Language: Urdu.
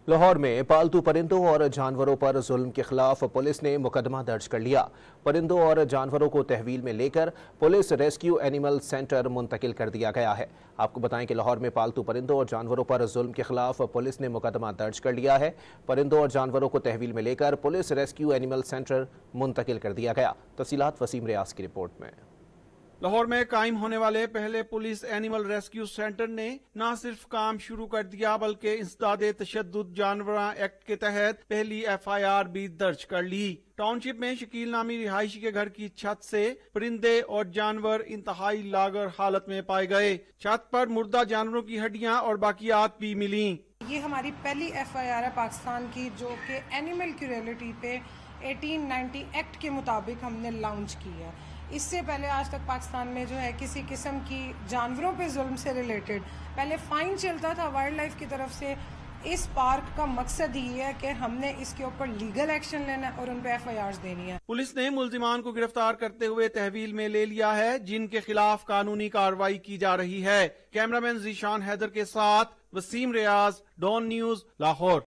لاہور میں پالتو پرندوں اور جانوروں پر ظلم کے خلاف پولیس نے مقدمہ درج کر لیا۔ پرندوں اور جانوروں کو تحویل میں لے کر پولیس ریسکیو اینیمل سینٹر منتقل کر دیا گیا ہے۔ آپ کو بتائیں کہ لاہور میں پالتو پرندوں اور جانوروں پر ظلم کے خلاف پولیس نے مقدمہ درج کر لیا ہے۔ پرندوں اور جانوروں کو تحویل میں لے کر پولیس ریسکیو اینیمل سینٹر منتقل کر دیا گیا۔ تفصیلات وسیم ریاض کی رپورٹ میں۔ لاہور میں قائم ہونے والے پہلے پولیس اینیمل ریسکیو سینٹر نے نہ صرف کام شروع کر دیا بلکہ انسداد تشدد جانوراں ایکٹ کے تحت پہلی ایف آئی آر بھی درج کر لی۔ ٹاؤن شپ میں شکیل نامی رہائشی کے گھر کی چھت سے پرندے اور جانور انتہائی لاغر حالت میں پائے گئے۔ چھت پر مردہ جانوروں کی ہڈیاں اور باقیات بھی ملیں۔ یہ ہماری پہلی ایف آئی آر ہے پاکستان کی جو کہ اینیمل کریولٹی پہ 1890 ایکٹ کے مطابق ہم نے لانچ کی ہے۔ اس سے پہلے آج تک پاکستان میں جو ہے کسی قسم کی جانوروں پہ ظلم سے ریلیٹڈ پہلے فائن چلتا تھا وائلڈ لائف کی طرف سے۔ اس پارک کا مقصد یہ ہے کہ ہم نے اس کے اوپر لیگل ایکشن لینا ہے اور ان پہ ایف آئی آرز دینی ہے۔ پولیس نے ملزمان کو گرفتار کرتے ہوئے تحویل میں لے لیا ہے جن کے خلاف قانونی کارروائی کی جا رہی ہے۔ کیمرامین ذیشان حیدر کے ساتھ وسیم ریاض، ڈان نیوز، لاہور۔